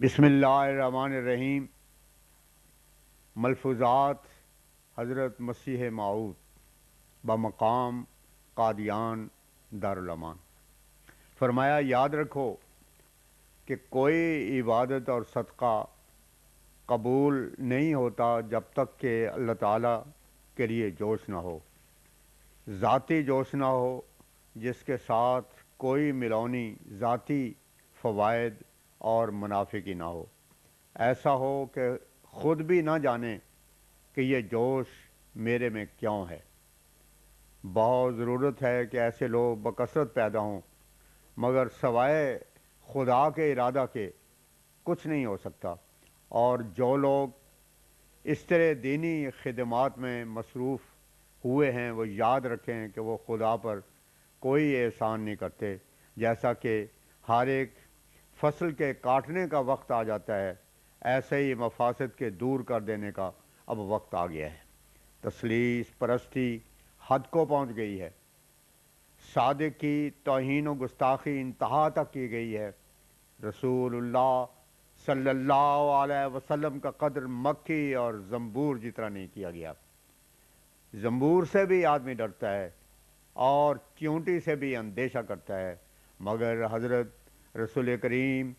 بسم اللہ الرحمن الرحیم۔ ملفوظات حضرت مسیح موعود بمقام قادیان دارالامان۔ فرمایا، یاد رکھو کہ کوئی عبادت اور صدقہ قبول نہیں ہوتا جب تک کہ اللہ تعالیٰ کے لیے جوش نہ ہو، ذاتی جوش نہ ہو جس کے ساتھ کوئی ملونی ذاتی فوائد اور منافع کی نہ ہو، ایسا ہو کہ خود بھی نہ جانے کہ یہ جوش میرے میں کیوں ہے۔ بہت ضرورت ہے کہ ایسے لوگ بکثرت پیدا ہوں، مگر سوائے خدا کے ارادہ کے کچھ نہیں ہو سکتا، اور جو لوگ اس طرح دینی خدمات میں مصروف ہوئے ہیں وہ یاد رکھیں کہ وہ خدا پر کوئی احسان نہیں کرتے۔ جیسا کہ ہر ایک فصل کے کاٹنے کا وقت آ جاتا ہے، ایسے ہی مفاسد کے دور کر دینے کا اب وقت آ گیا ہے۔ تثلیث پرستی حد کو پہنچ گئی ہے، صادق کی توہین و گستاخی انتہا تک کی گئی ہے۔ رسول اللہ صلی اللہ علیہ وسلم کا قدر مکھی اور زنبور جتنا نہیں کیا گیا۔ زنبور سے بھی آدمی ڈرتا ہے اور چیونٹی سے بھی اندیشہ کرتا ہے، مگر حضرت رسول کریم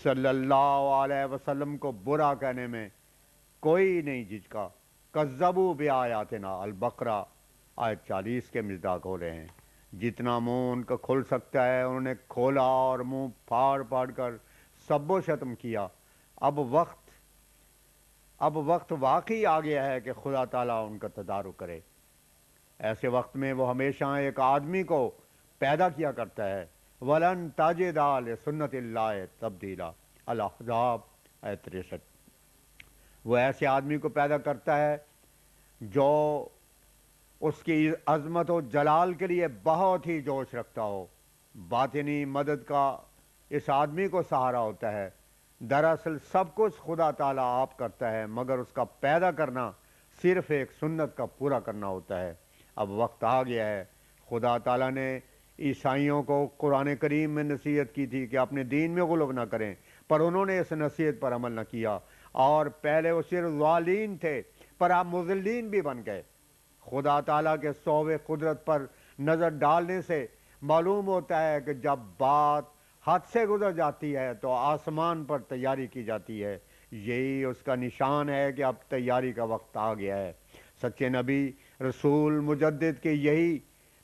صلی اللہ علیہ وسلم کو برا کہنے میں کوئی نہیں جھجکا۔ کذبوا بآیاتنا، البقرہ آیت 40 کے مصداق ہو رہے ہیں۔ جتنا منہ ان کا کھل سکتا ہے انہوں نے کھولا اور منہ پھاڑ پھاڑ کر سب و شتم کیا۔ اب وقت واقعی آ گیا ہے کہ خدا تعالیٰ ان کا تدارک کرے۔ ایسے وقت میں وہ ہمیشہ ایک آدمی کو پیدا کیا کرتا ہے۔ وَلَن تَجِدَ لِسُنَّتِ اللَّهِ تَبْدِيلًا، الاحزاب آیت 63۔ وہ ایسے آدمی کو پیدا کرتا ہے جو اس کی عظمت و جلال کے لیے بہت ہی جوش رکھتا ہو۔ باطنی مدد کا اس آدمی کو سہارا ہوتا ہے۔ دراصل سب کچھ خدا تعالیٰ آپ کرتا ہے، مگر اس کا پیدا کرنا صرف ایک سنت کا پورا کرنا ہوتا ہے۔ اب وقت آ گیا ہے۔ خدا تعالیٰ نے عیسائیوں کو قرآن کریم میں نصیحت کی تھی کہ اپنے دین میں غلو نہ کریں، پر انہوں نے اس نصیحت پر عمل نہ کیا، اور پہلے وہ صرف ضالین تھے پر آپ مضلین بھی بن گئے۔ خدا تعالیٰ کے صوبِ قدرت پر نظر ڈالنے سے معلوم ہوتا ہے کہ جب بات حد سے گزر جاتی ہے تو آسمان پر تیاری کی جاتی ہے۔ یہی اس کا نشان ہے کہ اب تیاری کا وقت آ گیا ہے۔ سچے نبی رسول مجدد کی یہی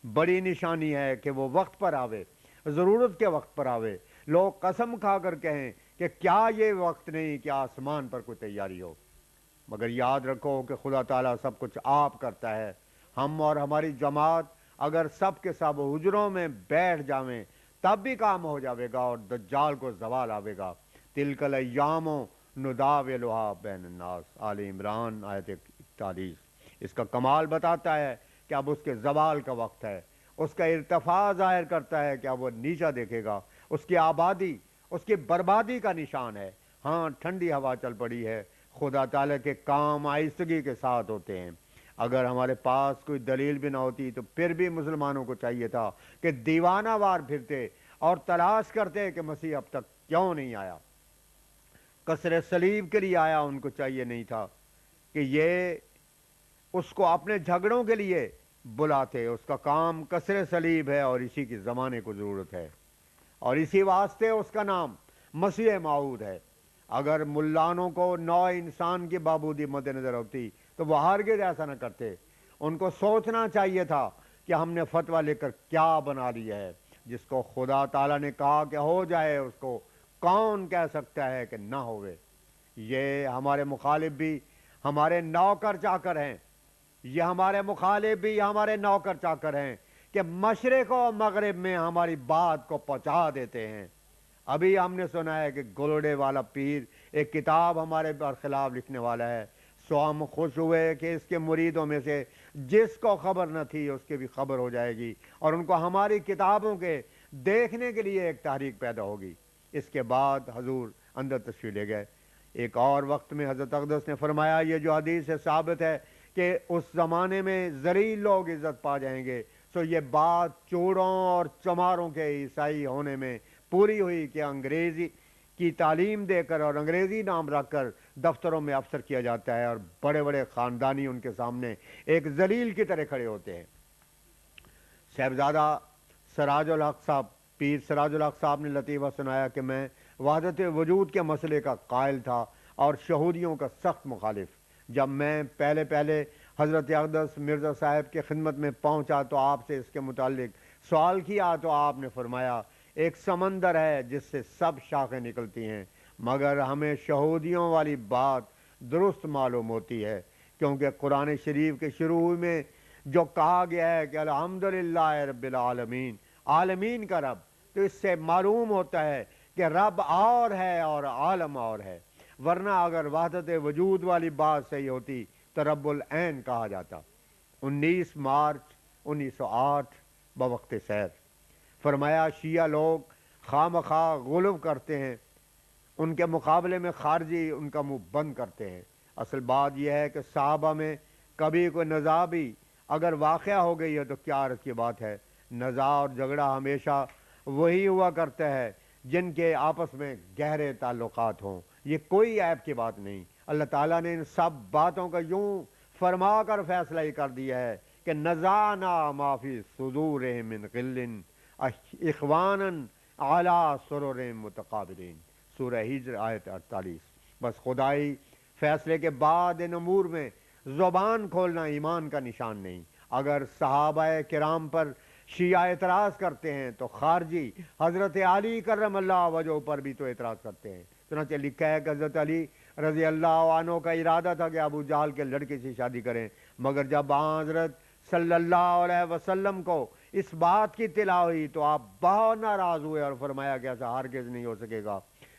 بڑی نشانی ہے کہ وہ وقت پر آوے، ضرورت کے وقت پر آوے۔ لوگ قسم کھا کر کہیں کہ کیا یہ وقت نہیں کہ آسمان پر کوئی تیاری ہو، مگر یاد رکھو کہ خدا تعالیٰ سب کچھ آپ کرتا ہے۔ ہم اور ہماری جماعت اگر سب کے سب حجروں میں بیٹھ جاویں تب بھی کام ہو جاوے گا اور دجال کو زوال آوے گا۔ تلک الایام نداولها بین الناس، آل عمران آیت 41۔ اس کا کمال بتاتا ہے کہ اب اس کے زوال کا وقت ہے۔ اس کا ارتفاع ظاہر کرتا ہے کہ اب وہ نیچا دیکھے گا۔ اس کی آبادی اس کی بربادی کا نشان ہے۔ ہاں، ٹھنڈی ہوا چل پڑی ہے۔ خدا تعالیٰ کے کام آہستگی کے ساتھ ہوتے ہیں۔ اگر ہمارے پاس کوئی دلیل بھی نہ ہوتی تو پھر بھی مسلمانوں کو چاہیے تھا کہ دیوانہ وار پھرتے اور تلاش کرتے کہ مسیح اب تک کیوں نہیں آیا، کسر صلیب کے لیے آیا۔ ان کو چاہیے نہیں تھا کہ یہ اس کو اپنے جھگڑوں کے لیے بلاتے۔ اس کا کام کسر صلیب ہے اور اسی کی زمانے کو ضرورت ہے، اور اسی واسطے اس کا نام مسیح موعود ہے۔ اگر ملانوں کو نوع انسان کی بابودی مد نظر ہوتی تو وہ ہرگز ایسا نہ کرتے۔ ان کو سوچنا چاہیے تھا کہ ہم نے فتویٰ لے کر کیا بنا لیا ہے۔ جس کو خدا تعالیٰ نے کہا کہ ہو جائے اس کو کون کہہ سکتا ہے کہ نہ ہوئے۔ یہ ہمارے مخالف بھی ہمارے نوکر چاکر ہیں، یہ ہمارے مخالف بھی ہمارے نوکر چاکر ہیں کہ مشرق و مغرب میں ہماری بات کو پہنچا دیتے ہیں۔ ابھی ہم نے سنا ہے کہ گلوڑے والا پیر ایک کتاب ہمارے برخلاف لکھنے والا ہے، سو ہم خوش ہوئے کہ اس کے مریدوں میں سے جس کو خبر نہ تھی اس کی بھی خبر ہو جائے گی، اور ان کو ہماری کتابوں کے دیکھنے کے لیے ایک تحریک پیدا ہوگی۔ اس کے بعد حضور اندر تشریف لے گئے۔ ایک اور وقت میں حضرت اقدس نے فرمایا، یہ جو حدیث سے ثابت ہے کہ اس زمانے میں ذلیل لوگ عزت پا جائیں گے، سو یہ بات چوڑوں اور چماروں کے عیسائی ہونے میں پوری ہوئی کی تعلیم دے کر اور انگریزی نام رکھ کر دفتروں میں افسر کیا جاتا ہے، اور بڑے بڑے خاندانی ان کے سامنے ایک ذلیل کی طرح کھڑے ہوتے ہیں۔ صاحبزادہ سراج الحق صاحب، پیر سراج الحق صاحب نے لطیفہ سنایا کہ میں وحدت وجود کے مسئلے کا قائل تھا اور شہودیوں کا سخت مخالف۔ جب میں پہلے حضرت اقدس مرزا صاحب کی خدمت میں پہنچا تو آپ سے اس کے متعلق سوال کیا تو آپ نے فرمایا ایک سمندر ہے جس سے سب شاخیں نکلتی ہیں، مگر ہمیں شہودیوں والی بات درست معلوم ہوتی ہے، کیونکہ قرآن شریف کے شروع میں جو کہا گیا ہے کہ الحمدللہ رب العالمین، عالمین کا رب، تو اس سے معلوم ہوتا ہے کہ رب اور ہے اور عالم اور ہے، ورنہ اگر وحدت وجود والی بات صحیح ہوتی تو رب العین کہا جاتا۔ 19 مارچ 1908 بوقت سیر۔ فرمایا شیعہ لوگ خواہ مخواہ غلو کرتے ہیں، ان کے مقابلے میں خارجی ان کا منہ بند کرتے ہیں۔ اصل بات یہ ہے کہ صحابہ میں کبھی کوئی نزاع بھی اگر واقعہ ہو گئی ہے تو کیا عرض کی بات ہے، نزاع اور جھگڑا ہمیشہ وہی ہوا کرتا ہے جن کے آپس میں گہرے تعلقات ہوں، یہ کوئی عیب کی بات نہیں۔ اللہ تعالیٰ نے ان سب باتوں کا یوں فرما کر فیصلہ ہی کر دیا ہے کہ نزعنا ما فی صدورہم من غل اخوانا علی سرر متقابلین، سورہ ہجر آیت 48۔ بس خدائی فیصلے کے بعد ان امور میں زبان کھولنا ایمان کا نشان نہیں۔ اگر صحابہ کرام پر شیعہ اعتراض کرتے ہیں تو خارجی حضرت علی کرم اللہ وجہ پر بھی تو اعتراض کرتے ہیں۔ چنانچہ لکھا ہے کہ حضرت علی رضی اللہ عنہ کا ارادہ تھا کہ ابو جہل کے لڑکے سے شادی کریں، مگر جب حضرت صلی اللہ علیہ وسلم کو اس بات کی اطلاع ہوئی تو آپ بہت ناراض ہوئے اور فرمایا کہ ایسا ہرگز نہیں ہو سکے گا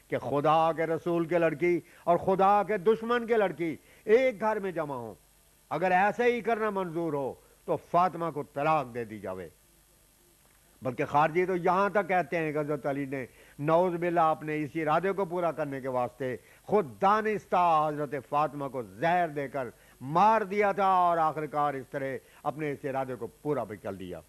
کہ خدا کے رسول کے لڑکی اور خدا کے دشمن کے لڑکی ایک گھر میں جمع ہوں۔ اگر ایسا ہی کرنا منظور ہو تو فاطمہ کو طلاق دے دی جاوے۔ بلکہ خارجی تو یہاں تک کہتے ہیں کہ حضرت علی نے نعوذ باللہ اپنے اس ارادے کو پورا کرنے کے واسطے خود دانستہ حضرت فاطمہ کو زہر دے کر مار دیا تھا، اور آخرکار اس طرح اپنے اس ارادے کو پورا بھی کر دیا۔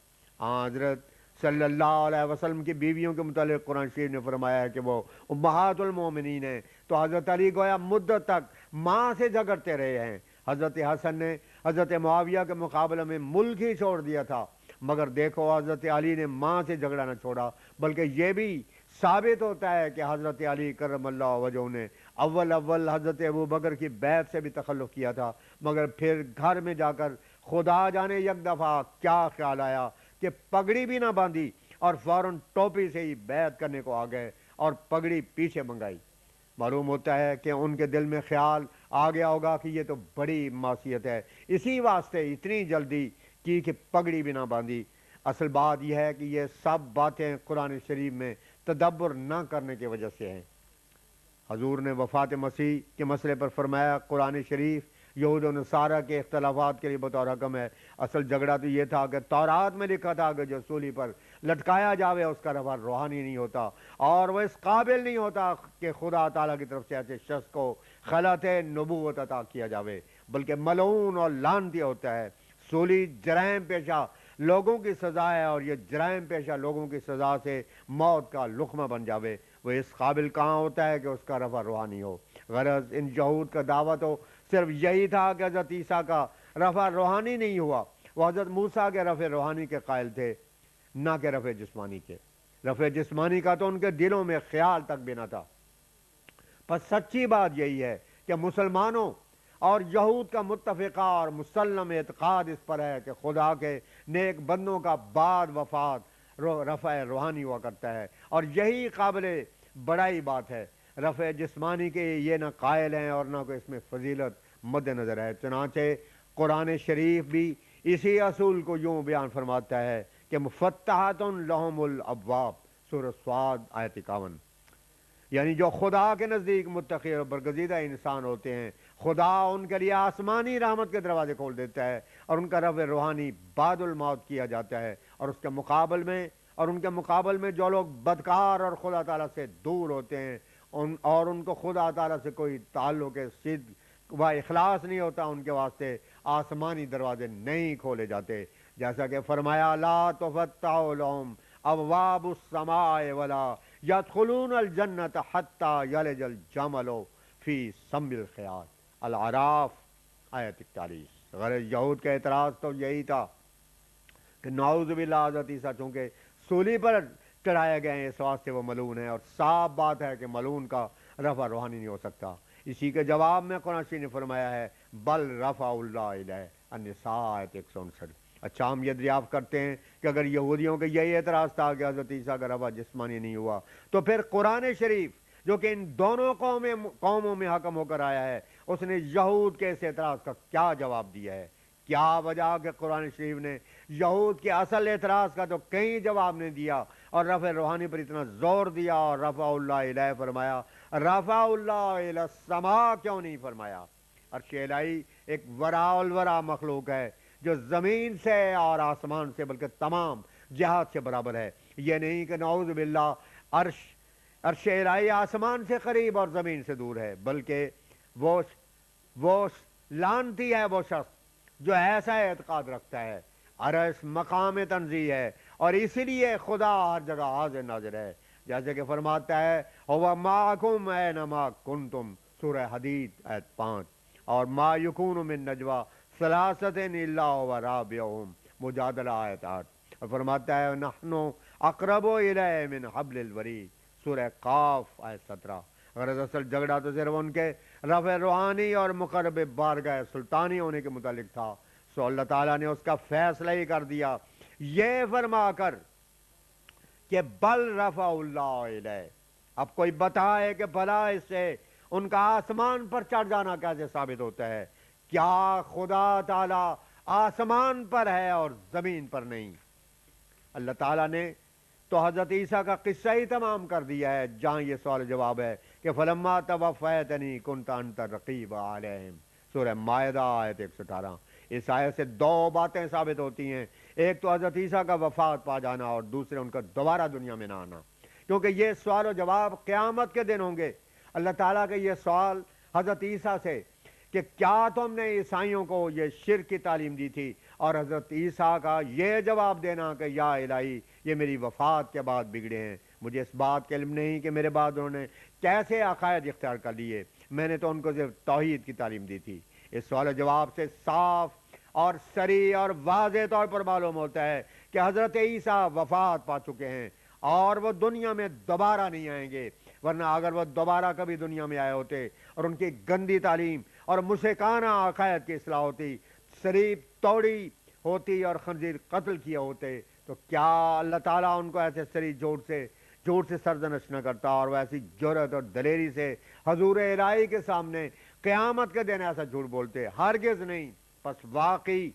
حضرت صلی اللہ علیہ وسلم کی بیویوں کے متعلق قرآن شریف نے فرمایا ہے کہ وہ امہات المومنین ہیں، تو حضرت علی گویا مدت تک ماں سے جھگڑتے رہے ہیں۔ حضرت حسن نے حضرت معاویہ کے مقابلے میں ملک ہی چھوڑ دیا تھا، مگر دیکھو حضرت علی نے ماں سے جھگڑا نہ چھوڑا، بلکہ یہ بھی ثابت ہوتا ہے کہ حضرت علی کرم اللہ وجہ نے اول حضرت ابو بکر کی بیعت سے بھی تخلف کیا تھا، مگر پھر گھر میں جا کر خدا جانے یک دفعہ کیا خیال آیا کہ پگڑی بھی نہ باندھی اور فوراً ٹوپی سے ہی بیعت کرنے کو آ گئے اور پگڑی پیچھے منگائی۔ معلوم ہوتا ہے کہ ان کے دل میں خیال آ گیا ہوگا کہ یہ تو بڑی معصیت ہے، اسی واسطے اتنی جلدی کی کہ پگڑی بھی نہ باندھی۔ اصل بات یہ ہے کہ یہ سب باتیں قرآن شریف میں تدبر نہ کرنے کی وجہ سے ہیں۔ حضور نے وفات مسیح کے مسئلے پر فرمایا قرآن شریف یہود و نصارہ کے اختلافات کے لیے بطور حکم ہے۔ اصل جھگڑا تو یہ تھا کہ تورات میں لکھا تھا کہ جو سولی پر لٹکایا جاوے اس کا رفع روحانی نہیں ہوتا، اور وہ اس قابل نہیں ہوتا کہ خدا تعالیٰ کی طرف سے ایسے شخص کو خلعت نبوت عطا کیا جاوے، بلکہ ملعون اور لعنتی ہوتا ہے۔ سولی جرائم پیشہ لوگوں کی سزا ہے، اور یہ جرائم پیشہ لوگوں کی سزا سے موت کا لقمہ بن جاوے، وہ اس قابل کہاں ہوتا ہے کہ اس کا رفع روحانی ہو۔ غرض ان یہود کا دعویٰ تو صرف یہی تھا کہ حضرت عیسیٰ کا رفع روحانی نہیں ہوا، وہ حضرت موسیٰ کے رفع روحانی کے قائل تھے، نہ کہ رفع جسمانی کے۔ رفع جسمانی کا تو ان کے دلوں میں خیال تک بھی نہ تھا۔ پس سچی بات یہی ہے کہ مسلمانوں اور یہود کا متفقہ اور مسلم اعتقاد اس پر ہے کہ خدا کے نیک بندوں کا بعد وفات رفع روحانی ہوا کرتا ہے، اور یہی قابل بڑائی بات ہے۔ رفع جسمانی کے یہ نہ قائل ہیں اور نہ کوئی اس میں فضیلت مد نظر ہے۔ چنانچہ قرآن شریف بھی اسی اصول کو یوں بیان فرماتا ہے کہ مفتحات لہم الابواب، سورہ صاد آیت 51، یعنی جو خدا کے نزدیک متقی اور برگزیدہ انسان ہوتے ہیں، خدا ان کے لیے آسمانی رحمت کے دروازے کھول دیتا ہے، اور ان کا رفع روحانی بعد الموت کیا جاتا ہے، اور اس کے مقابل میں ان کے مقابل میں جو لوگ بدکار اور خدا تعالیٰ سے دور ہوتے ہیں اور ان کو خدا تعالیٰ سے کوئی تعلق صدق و اخلاص نہیں ہوتا، ان کے واسطے آسمانی دروازے نہیں کھولے جاتے، جیسا کہ فرمایا لا تفتح لهم ابواب السماء ولا یدخلون الجنت حتی یلج الجمل فی سم الخیاط، الاعراف آیت 41۔ غرض یہود کا اعتراض تو یہی تھا کہ نعوذ باللہ حضرت عیسیٰ چونکہ سولی پر چڑھائے گئے ہیں اس واسطے وہ ملعون ہے، اور صاف بات ہے کہ ملعون کا رفع روحانی نہیں ہو سکتا۔ اسی کے جواب میں قرآن شریف نے فرمایا ہے بل رفع اللہ الیہ، النساء آیت 159۔ اچھا، ہم یہ دریافت کرتے ہیں کہ اگر یہودیوں کے یہی اعتراض تھا کہ حضرت عیسیٰ کا رفع جسمانی نہیں ہوا، تو پھر قرآن شریف جو کہ ان دونوں قوموں میں حکم ہو کر آیا ہے، اس نے یہود کے اس اعتراض کا کیا جواب دیا ہے؟ کیا وجہ کہ قرآن شریف نے یہود کے اصل اعتراض کا تو کہیں جواب نہیں دیا اور رفع روحانی پر اتنا زور دیا، اور رفع اللہ الیہ فرمایا، رفع اللہ الی السماء کیوں نہیں فرمایا؟ عرش الہی ایک ورا الورا مخلوق ہے جو زمین سے اور آسمان سے بلکہ تمام جہات سے برابر ہے۔ یہ نہیں کہ نعوذ باللہ عرش الہی آسمان سے قریب اور زمین سے دور ہے، بلکہ وہ لعنتی ہے وہ شخص جو ایسا اعتقاد رکھتا ہے۔ عرش مقام تنزیہ ہے، اور اسی لیے خدا ہر جگہ حاضر ناظر ہے، جیسے کہ فرماتا ہے هو معکم اینما کنتم، سورہ حدید آیت 5، اور ما یکون من نجوی ثلاثۃ الا هو رابعہم، مجادلہ آیت 8، اور فرماتا ہے نحن اقرب الیہ من حبل الورید، سورہ قاف آیت 17۔ غرض اصل جھگڑا تو صرف ان کے رفع روحانی اور مقرب بارگاہ سلطانی ہونے کے متعلق تھا، سو اللہ تعالیٰ نے اس کا فیصلہ ہی کر دیا یہ فرما کر کہ بل رفع اللہ الیہ۔ اب کوئی بتائے کہ بھلا اس سے ان کا آسمان پر چڑھ جانا کیسے ثابت ہوتا ہے؟ کیا خدا تعالیٰ آسمان پر ہے اور زمین پر نہیں؟ اللہ تعالیٰ نے تو حضرت عیسیٰ کا قصہ ہی تمام کر دیا ہے، جہاں یہ سوال جواب ہے کہ فلما توفیتنی کنت انت الرقیب علیہم، سورہ مائدہ آیت 118۔ اس آیت سے دو باتیں ثابت ہوتی ہیں، ایک تو حضرت عیسیٰ کا وفات پا جانا، اور دوسرے ان کا دوبارہ دنیا میں نہ آنا، کیونکہ یہ سوال و جواب قیامت کے دن ہوں گے۔ اللہ تعالیٰ کے یہ سوال حضرت عیسیٰ سے کہ کیا تم نے عیسائیوں کو یہ شرک کی تعلیم دی تھی، اور حضرت عیسیٰ کا یہ جواب دینا کہ یا الہی یہ میری وفات کے بعد بگڑے ہیں، مجھے اس بات کا علم نہیں کہ میرے بعد انہوں نے کیسے عقائد اختیار کر لیے، میں نے تو ان کو صرف توحید کی تعلیم دی تھی۔ اس سوال و جواب سے صاف اور صریح اور واضح طور پر معلوم ہوتا ہے کہ حضرت عیسیٰ وفات پا چکے ہیں اور وہ دنیا میں دوبارہ نہیں آئیں گے، ورنہ اگر وہ دوبارہ کبھی دنیا میں آئے ہوتے اور ان کی گندی تعلیم اور مشرکانہ عقائد کی اصلاح ہوتی، شریف توڑی ہوتی اور خنزیر قتل کیے ہوتے، تو کیا اللہ تعالیٰ ان کو ایسے صریح جھوٹ سے سرزنش نہ کرتا، اور وہ ایسی جرأت اور دلیری سے حضور الہی کے سامنے قیامت کے دن ایسا جھوٹ بولتے؟ ہرگز نہیں۔ پس واقعی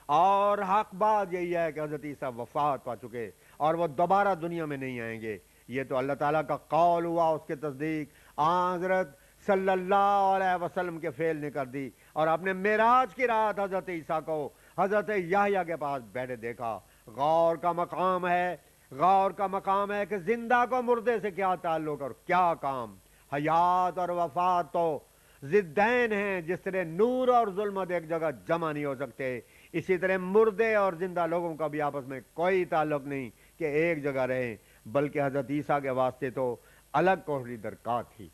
اور حق بات یہی ہے کہ حضرت عیسیٰ وفات پا چکے اور وہ دوبارہ دنیا میں نہیں آئیں گے۔ یہ تو اللہ تعالیٰ کا قول ہوا، اس کے تصدیق حضرت صلی اللہ علیہ وسلم کے فعل نے کر دی، اور آپ نے معراج کی رات حضرت عیسیٰ کو حضرت یحییٰ کے پاس بیٹھے دیکھا۔ غور کا مقام ہے کہ زندہ کو مردے سے کیا تعلق اور کیا کام۔ حیات اور وفات تو ضدین ہیں، جس طرح نور اور ظلمت ایک جگہ جمع نہیں ہو سکتے، اسی طرح مردے اور زندہ لوگوں کا بھی آپس میں کوئی تعلق نہیں کہ ایک جگہ رہیں، بلکہ حضرت عیسیٰ کے واسطے تو الگ کوٹری درکار تھی۔